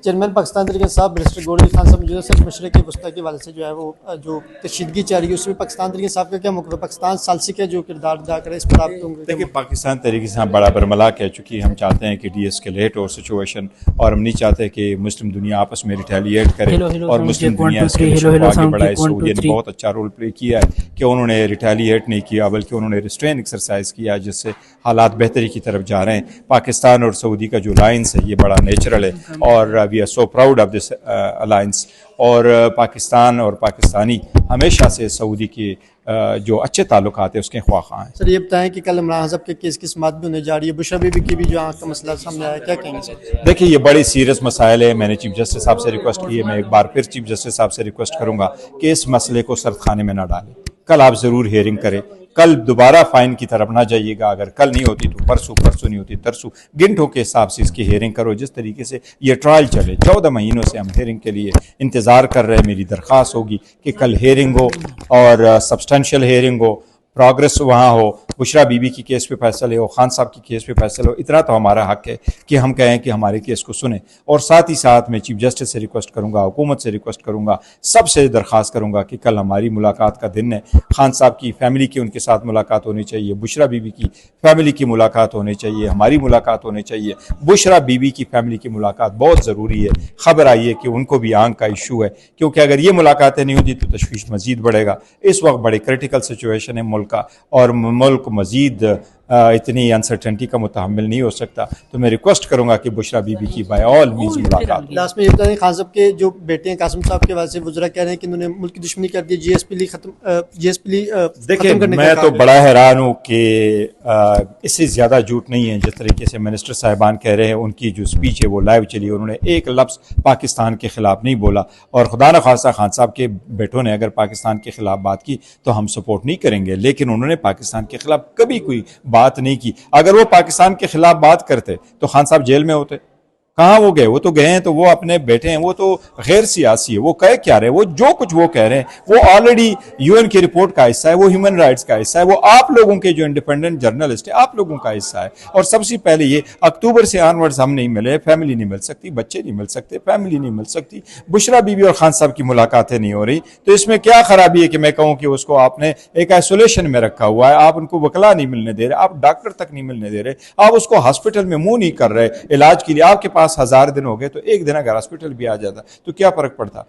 Chairman Pakistan तरीके साहब barrister Gauhar Ali Khan साहब मौजूदा सर मशरक़ वस्ती के हवाले से जो है वो जो कशीदगी चाह रही है उसमें पाकिस्तान तरीके साहब का क्या मौक़िफ़ है? पाकिस्तान सालसी का जो किरदार अदा करे इस पर आप देखिए, पाकिस्तान तरीके से हम बड़ा बरमला कह चुकी, हम चाहते हैं कि डीएस्केलेट और सिचुएशन, और हम नहीं चाहते कि मुस्लिम दुनिया आपस में रिटेलिएट करे और मुस्लिम दुनिया इसके मिशन को आगे बढ़ाए। सऊदी ने बहुत अच्छा रोल प्ले किया है कि उन्होंने रिटेलिएट नहीं किया बल्कि उन्होंने रिस्ट्रेन एक्सरसाइज किया, जिससे हालात बेहतरी की तरफ जा रहे हैं। पाकिस्तान और सऊदी का जो अलायंस है ये बड़ा नेचुरल है और we are so proud of this alliance. और पाकिस्तान और पाकिस्तानी हमेशा से सऊदी की जो अच्छे ताल्लुकात है उसके ख्वाह हैं। सर ये बताएं कि कल इमरान साहब के केस की समाअत भी होने जा रही है, बुशरा बीबी की भी जो आँख का मसला सामने आया, क्या कहेंगे सर? देखिए, ये बड़ी सीरियस मसाइल है। मैंने चीफ जस्टिस साहब से रिक्वेस्ट की है, मैं एक बार फिर चीफ जस्टिस साहब से रिक्वेस्ट करूंगा कि इस मसले को सरखाने में ना डालें। कल आप ज़रूर हियरिंग करें, कल दोबारा फाइन की तरफ ना जाइएगा। अगर कल नहीं होती तो परसों, परसों नहीं होती तरसों, गिनटों के हिसाब से इसकी हियरिंग करो। जिस तरीके से ये ट्रायल चले, 14 महीनों से हम हियरिंग के लिए इंतज़ार कर रहे हैं। मेरी दरख्वास्त होगी कि कल हियरिंग हो और सब्सटेंशियल हियरिंग हो, प्रोग्रेस वहाँ हो, बुशरा बीबी की केस पे फैसले हो, खान साहब की केस पे फैसले हो। इतना तो हमारा हक है कि हम कहें कि हमारे केस को सुने। और साथ ही साथ मैं चीफ जस्टिस से रिक्वेस्ट करूंगा, हुकूमत से रिक्वेस्ट करूंगा, सबसे दरख्वास्त करूंगा कि कल हमारी मुलाकात का दिन है। खान साहब की फैमिली की उनके साथ मुलाकात होनी चाहिए, बुशरा बीबी की फैमिली की मुलाकात होनी चाहिए, हमारी मुलाकात होनी चाहिए। बुशरा बीबी की फैमिली की मुलाकात बहुत ज़रूरी है। खबर आई है कि उनको भी आंख का इशू है, क्योंकि अगर ये मुलाकातें नहीं होती तो तशवीश मजीद बढ़ेगा। इस वक्त बड़ी क्रिटिकल सिचुएशन है मुल्क का और मुल्क मजीद इतनी अनसर्टेनिटी का मुतहम्मिल नहीं हो सकता। तो मैं रिक्वेस्ट करूंगा कि बुशरा बीबी की बाय ऑल मीन्स मुलाकात। लास्ट में ये बताएं, खान साहब के जो बेटे हैं कासिम साहब के वाले से वज़रा कह रहे हैं कि उन्होंने मुल्क की दुश्मनी कर दी, जीएसपी देखिए, मैं तो बड़ा हैरान हूँ कि इससे ज़्यादा झूठ नहीं है। जिस तरीके से मिनिस्टर साहिबान कह रहे हैं, उनकी जो स्पीच है वो लाइव चली, उन्होंने एक लफ्ज़ पाकिस्तान के ख़िलाफ़ नहीं बोला। और खुदा न खासा खान साहब के बेटों ने अगर पाकिस्तान के ख़िलाफ़ बात की तो हम सपोर्ट नहीं करेंगे, लेकिन उन्होंने पाकिस्तान के ख़िलाफ़ कभी कोई बात नहीं की। अगर वो पाकिस्तान के खिलाफ बात करते तो खान साहब जेल में होते। कहाँ वो गए? वो तो गए हैं तो वो अपने बेटे हैं, वो तो गैर सियासी है। वो कह क्या रहे? वो जो कुछ वो कह रहे हैं वो ऑलरेडी यूएन की रिपोर्ट का हिस्सा है, वो ह्यूमन राइट्स का हिस्सा है, वो आप लोगों के जो इंडिपेंडेंट जर्नलिस्ट है आप लोगों का हिस्सा है। और सबसे पहले ये अक्टूबर से ऑनवर्ड्स हम नहीं मिले, फैमिली नहीं मिल सकती, बच्चे नहीं मिल सकते, फैमिली नहीं मिल सकती, बुशरा बीबी और खान साहब की मुलाकातें नहीं हो रही। तो इसमें क्या खराबी है कि मैं कहूँ कि उसको आपने एक आइसोलेशन में रखा हुआ है, आप उनको वकला नहीं मिलने दे रहे, आप डॉक्टर तक नहीं मिलने दे रहे, आप उसको हॉस्पिटल में मुंह नहीं कर रहे इलाज के लिए। आपके पास 1000 दिन हो गए तो एक दिन अगर हॉस्पिटल भी आ जाता तो क्या फर्क पड़ता?